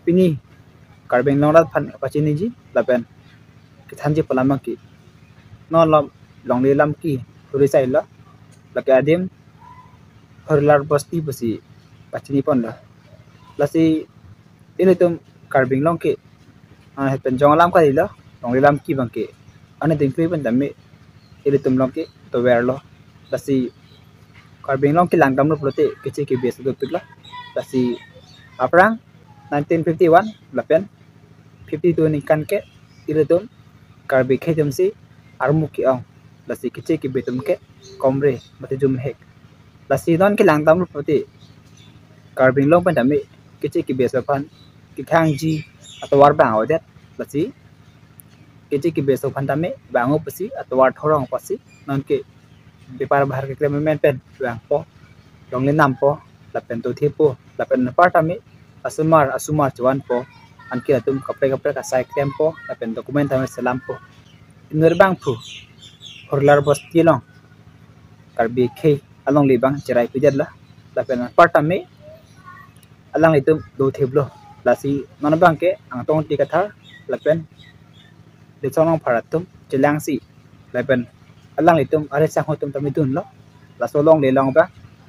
pini karbing long rat phan pachini ji lapen kithanji palama ki non long le lam ki turi sai la laka adim horlar basti basi pachini pon la lasi ini tum karbing long ki pen jong lam ka la long le lam ki bang ki ane ting kri pen dami ini tum long ki to wer lo lasi karbing long ki lang dam lo prote kichi ki base do pikla lasi aprang 1951 lapen 52 ni kan ke ini tum karbi ke jum si armu ki ong lasi kichi ki betum ke komre mate jum hek lasi non ki lang dam lo prote karbing long pen dami kichi ki base pan ki khang ji atau war bang odet lasi kichi ki base pan dami bango pasi atau war thorong pasi non ke bipar bahar ke klem men pen bang po long le nam po lapen to thi po lapen part ami asumar chuan po an ki atum kapre ka sai klem po lapen document ami salam po inur bang phu horlar bosti long karbi khe along le bang cherai pijet la lapen part ami alang itu do theblo lasi non bang ke ang tong ti ka thar lapen de chonong pharatum chelang si lapen alang itum are sang hotum tamidun lo la solong le long ba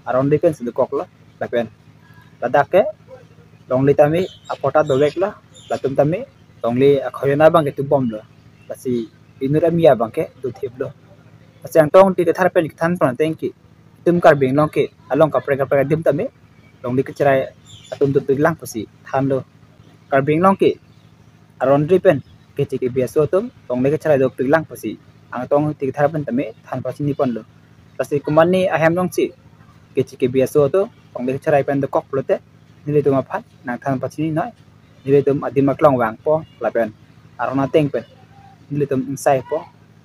aron dipen su kok lo lapen ladake long le tami apota dowek la latum tami long le akhoyana bang ke tu bom lo lasi inura mia bang ke du thib lo asang tong ti thar pen than pran tengki tum kar bing long ke along kapre dim tami long le ke chrai atum tu lang pasi than lo kar bing long ke aron dipen ke ti ke biaso tum long le ke chrai do lang pasi ang tong ti thar pen tami than pasini pon lo lasi kumani ahem long si ke biaso to ong le charai pen de kok plote nile to ma phat nang than pasini noi nile to adim klong wang po la pen arona teng pen nile to insai po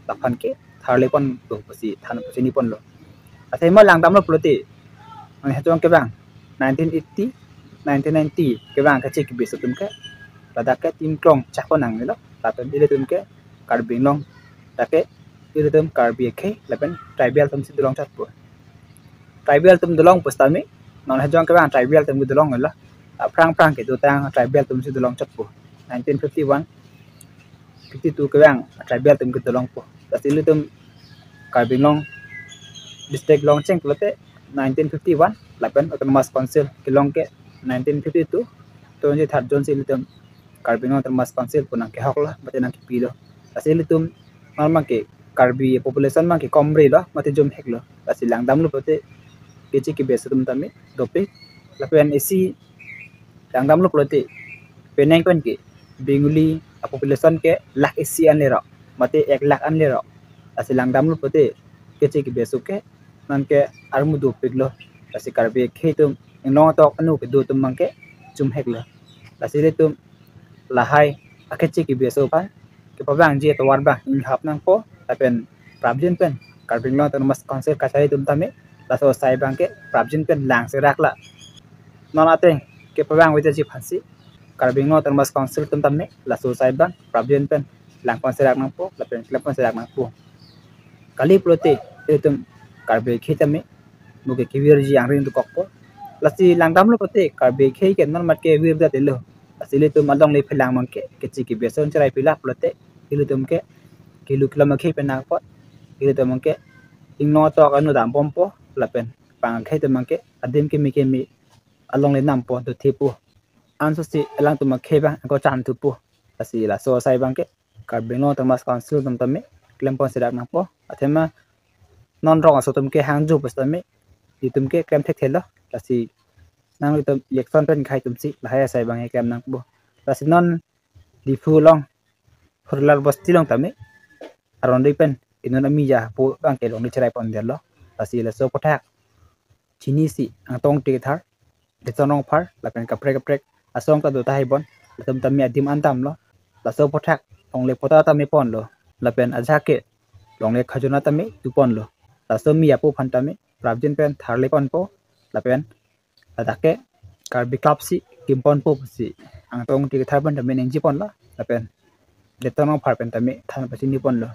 la phan ke thar le pon to pasi than pasini pon lo athai ma lang dam lo plote ang hetong ke bang 1980 1990 ke bang ka che ke biaso tum ke la da ke tim klong chak po nang lo la pen nile tum ke kar bing long da ke nile tum kar bi ke la pen tribal tum si long chat po tribal tum dolong pustami non hajong ke bang tribal tum dolong la prang ke tu tang tribal tum si dolong chat po 1951 52 ke bang tribal tum ke dolong po tasilu tum karbing long district long cheng lote 1951 lapen autonomous council ke long ke 1952 to je thar jon sil tum karbing long autonomous council punang ke hok la batena ke pilo tasilu tum normal ke karbi population ma ke komre lo mate jom hek lo tasilang dam lo pote kichi ki besum tami dope lapen isi langdam lo plote peneng pen ke binguli population ke lakh isi an le ro mate 1 lakh an le ro asi langdam lo plote kichi ki besu ke nan ke armu do piglo asi karbe kheitum no tok anu ke do tum mangke chum hek lo asi le tum lahai akechi ki besu pa ke pabang je to war ba hap nang po lapen prabjin pen karbing lo autonomous council ka chai tum tami la so sai bang ke prabjin pen lang se rak la non ateng ke pabang wite ji phansi karbing no autonomous council tum tamme la so sai bang prabjin pen lang kon se rak nang po la pen klap kon se rak nang po kali plote tum karbe khitame muke kivir ji ang ring du kok po la si lang dam lo pote karbe khei ke non mat ke wir da telo asile tum adong le philang mang ke chi ki beson chrai pila plote ilu tum ke kilu kilama khei pen na po ilu tum ke ingno to anu dam pom po lapen pang khai te mangke adim ke mi along le nam po to thipu an so si elang to makhe ba ko chan tu pu asi la so sai bangke karbino tamas council tum tami klem pon sedak nang po athema non rong so tum ke hang ju pas tami di tum ke klem thek thelo asi nang tum election pen khai tum si la hai sai bang he klem nang po asi non di fu long horlar bosti long tami aron ri pen inona mi ja po bangke long ni cherai pon der lo asi la so pothak chini si ang tong ti thar de chonong phar la pen kapre asong ta do ta hai bon tum tam mi adim an tam lo la so pothak ong le pota ta mi pon lo la pen aja ke long le khajuna ta mi tu pon lo la so mi apu phan ta mi prabjin pen thar le pon po la pen la ke kar bi klap si kim pon po si ang tong ti thar ban ta mi neng ji pon la pen de chonong phar pen ta mi than pa si ni pon lo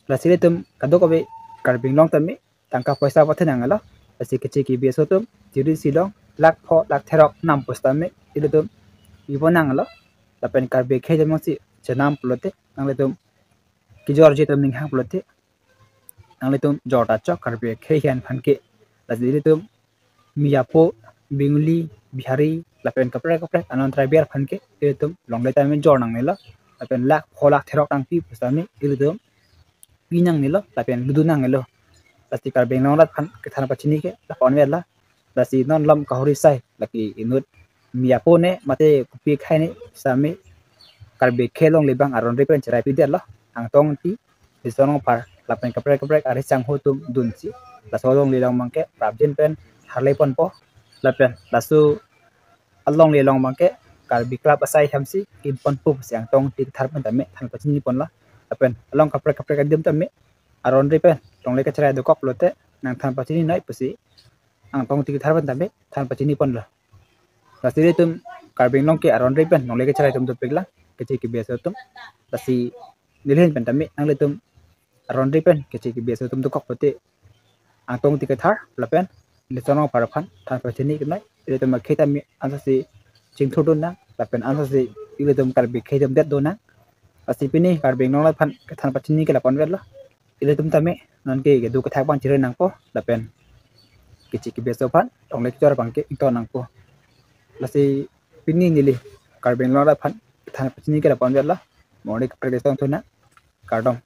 la si le tum kado ko be kar bing long ta mi tangka paisa pathenang lo asi kichi ki beso tum jiri silong lak pho lak therok nam postame ilutum ibo nang lo la pen kar be khe jam si chenam plote nang le tum ki jor je tum ning hang plote nang le tum jota chok kar be khe hian phan ke la le tum miyapo bingli bihari la pen kapre anon tribe phan ke le tum long le time jor nang ne lo la pen lak pholak therok tang pi pusami le tum pinang ne lo la pen ludu nang ne lo la ti kar beng nang lat phan ke thana pachini ke la pon ve la la si non lam ka hori sai la ki inut miyapo ne mate kupi khai ne sami kar be khelong le bang aron re pen chrai pi de lo ang tong ti di sonong par la pen kapre ari chang ho tum dun chi la solong le long mang ke prap jin pen harle pon po la pen la su along le long mang ke kar bi klap asai ham si in pon pu siang tong ti thar pen ta me than pachini pon la la pen along kapre ka dim ta me aron re pen tong le ka chrai do kok lote nang than pachini nai pasi ang tong ti thar pen ta me than pachini pon la la si tum kar beng long ke aron re pen nong le ka chrai tum to pekla ke chi ki beso tum la si nilen pen ta me nang le tum aron re pen ke chi ki beso tum to kok lote ang tong ti ka thar la pen le sonong par phan than pachini ke nai le tum ma kheta mi an sa si ching thu don na la pen an sa si le tum kar bi khe tum det do na asi pini kar beng nong la phan ke than pachini ke la pon vel la le tum ta me non ke du ka thak bang chire nang po la pen ke chi ki beso phan tong le chor bang ke to nang po la si pini ni le kar beng nong la phan than pachini ke la pon vel la mo le ka pre de tong thuna kar dong